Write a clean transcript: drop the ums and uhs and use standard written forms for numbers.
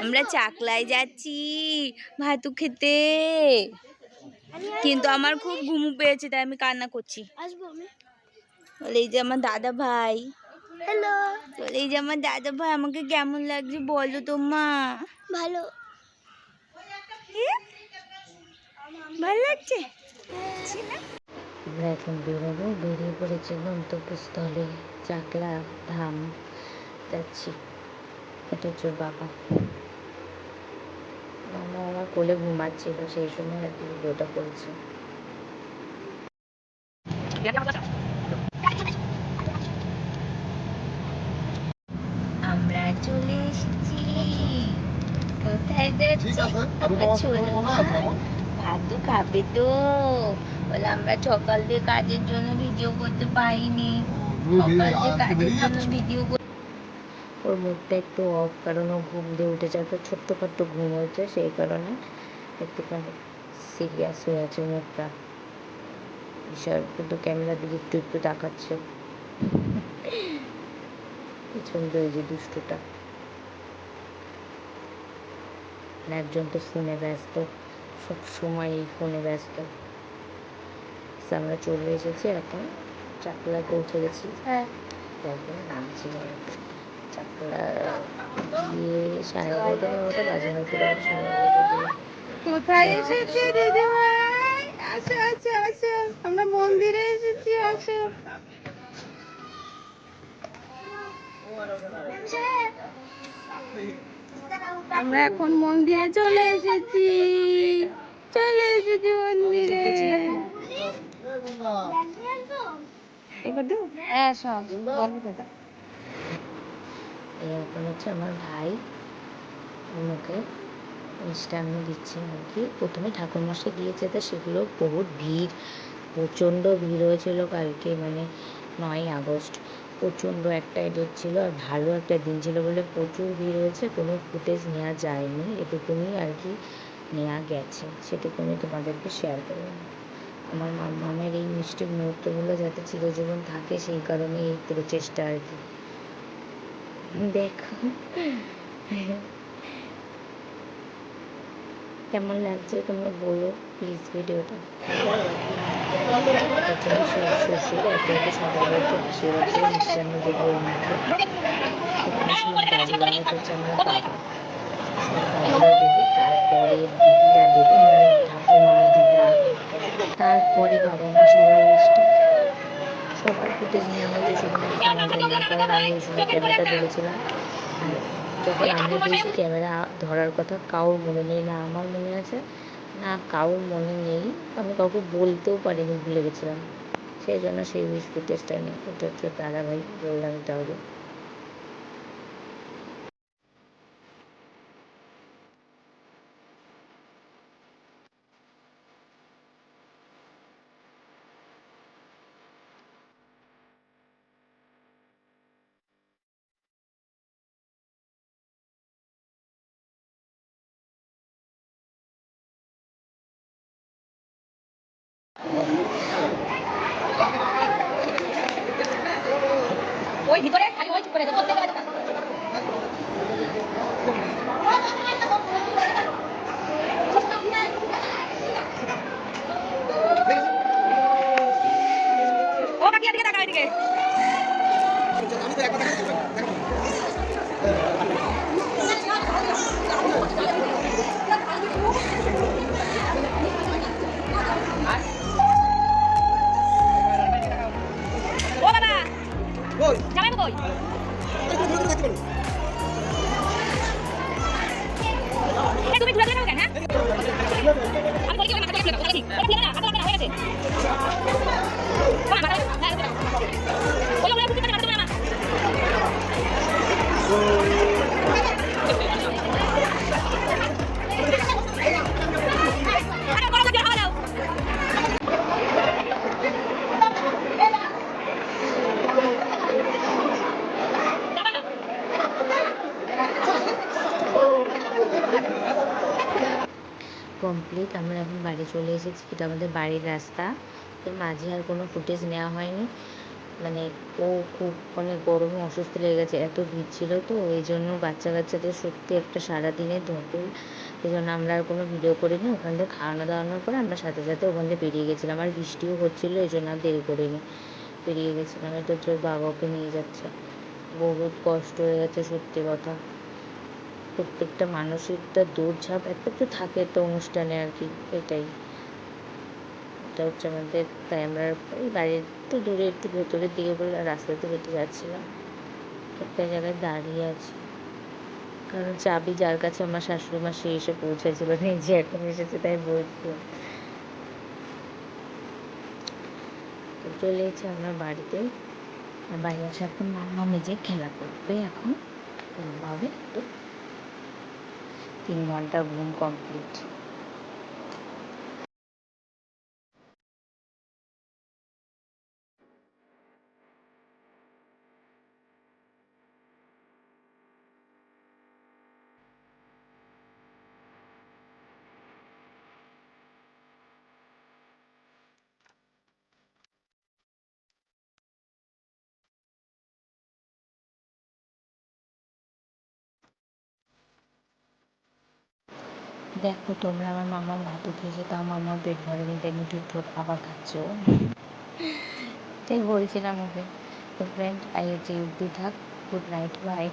আমরা চাকলায় যাচ্ছি ভাতু খেতে, কিন্তু আমার খুব ঘুম পেয়েছে তাই আমি কান্না করছি। বলে এই যে আমার দাদা ভাই, হ্যালো, বলে এই যে আমার দাদা ভাই, আমাকে কেমন লাগছে বলো তো মা? ভালো, ভালো লাগছে। আমরা এখন বেরোবো, বেরিয়ে পড়েছি গন্তব্যস্থলে চাকলা ধাম যাচ্ছি। এটা হচ্ছে বাবা, বাবা আমার কোলে ঘুমাচ্ছিল, সেই সময় আর কি ভিডিওটা করেছে। আমরা চলে এসেছি। কোথায় যাচ্ছি? ভাতু খাবে তো? বলে আমরা সকাল দিয়ে কাজের জন্য ভিডিও করতে পারিনি, সকাল দিয়ে কাজের জন্য ভিডিও। ওর মুখটা একটু অফ, কারণ ও ঘুম দিয়ে উঠেছে, একটা ছোট্টখাট্ট ঘুম হয়েছে, সেই কারণে একটুখানি সিরিয়াস হয়ে আছে মুখটা। বিশাল কিন্তু ক্যামেরার দিকে একটু একটু তাকাচ্ছে। পিছন দিয়ে যে দুষ্টুটা, একজন তো ফোনে ব্যস্ত, সব সময় এই ফোনে ব্যস্ত। আমরা চলে এসেছি, এখন চাকলা পৌঁছে গেছি। হ্যাঁ, নামছি চাকলা গিয়ে 11:30 বাজে হয়তো, 11:30। কোথায় এসেছি দিদিভাই? আসো আসো আসো, আমরা মন্দিরে এসেছি, আসো। আমরা এখন মন্দিরে চলে এসেছি, চলে এসেছি মন্দিরে। হ্যাঁ সব এখন হচ্ছে আমার ভাই আমাকে মিষ্টান্ন দিচ্ছে আর কি। প্রথমে ঠাকুরমশাই দিয়েছে, তো সেগুলো বহুত ভিড়, প্রচণ্ড ভিড় হয়েছিল কালকে, মানে 9ই আগস্ট। প্রচণ্ড একটা ডেট ছিল আর ভালো একটা দিন ছিল বলে প্রচুর ভিড় হয়েছে। কোনো ফুটেজ নেওয়া যায়নি, এটুকুনি আর কি নেওয়া গেছে, সেটুকুনি তোমাদেরকে শেয়ার করলাম। আমার মামামের এই মিষ্টির মুহূর্তগুলো যাতে চিরজীবন থাকে, সেই কারণে এই প্রচেষ্টা আর কি। দেখো কেমন লাগছে তোমরা বলো প্লিজ ভিডিওটা। প্রথমে শ্বশুর একে একে সবাইকে আশীর্বাদ করে মিষ্টান্ন দেবো ওর মুখে। এখানে সব দাদু হচ্ছে আমার বাবা, সব দাদুরা দেবে, তারপরে দিদিরা দেবে, মানে ঠাকুমা দিদা, তারপরে বাবা মা, সবাই মিষ্টি। সবার ফুটেজ নেওয়া হয়েছে, শুধুমাত্র আমাদের না, কারণ আমি ওই সময় ক্যামেরাটা ধরেছিলাম। আর যখন আমি দিয়েছি ক্যামেরা ধরার কথা কারোর মনে নেই, না আমার মনে আছে না কারোর মনে নেই, আমি কাউকে বলতেও পারিনি, ভুলে গেছিলাম। সেই জন্য সেই ফুটেজটা নেই। এটা হচ্ছে দাদাভাই, বললাম তাহলে। ওই ভিতরে খালি ওই চুপ করে দাও, ও কাকি এদিকে তাকাও, এদিকে। ও বাবা কই জামাই কই? তুমি ঘুরে যাও কেন? আমি বলি কি মাথা থেকে ফেলে দাও, ওটা ফেলে না, হাতে লাগা হয়ে গেছে। ওনা মাথা হ্যাঁ দাও, ওলা ওলা বুঝতে পারছ না। কমপ্লিট, আমরা এখন বাড়ি চলে এসেছি। এটা আমাদের বাড়ির রাস্তা, এর মাঝে আর কোনো ফুটেজ নেওয়া হয়নি। মানে ও খুব মানে গরমে অসুস্থ লেগে গেছে, এত ভিড় ছিল তো এই জন্য বাচ্চা কাচ্চাদের সত্যি একটা সারাদিনের ধকল। এই জন্য আমরা আর কোনো ভিডিও করিনি। ওখান থেকে খাওয়ানো দাওয়ানোর পরে আমরা সাথে সাথে ওখান থেকে বেরিয়ে গেছিলাম, আর বৃষ্টিও হচ্ছিলো এই জন্য আর দেরি করিনি, বেরিয়ে গেছিলাম। এটা হচ্ছে ওর বাবা ওকে নিয়ে যাচ্ছে, বহুত কষ্ট হয়ে গেছে সত্যি কথা। প্রত্যেকটা মানুষের একটা দৌড়ঝাঁপ একটা তো থাকে একটা অনুষ্ঠানে আর কি, এটাই। এটা হচ্ছে আমাদের, তাই আমরা এই বাড়ির একটু দূরে একটু ভেতরের দিকে বলে রাস্তাতে হেঁটে যাচ্ছিলাম, একটা জায়গায় দাঁড়িয়ে আছি, কারণ চাবি যার কাছে আমার শাশুড়ি মা সে এসে পৌঁছেছিল, নিজে এখন এসেছে তাই বলছি। তো চলে এসেছি আমরা বাড়িতে, আর বাড়ি আসার পর মাম্মা নিজে খেলা করবে, এখন ঘুমাবে একটু, 3 ঘন্টা ঘুম কমপ্লিট। দেখো তোমরা, আমার মামার ভাত উঠেছে, তাও মামার পেট ভরেনি, দেখি দুধ আবার খাচ্ছে ও। তাই বলছিলাম ওকে। তো ফ্রেন্ড, আই হচ্ছে অবধি থাক, গুড নাইট, বাই।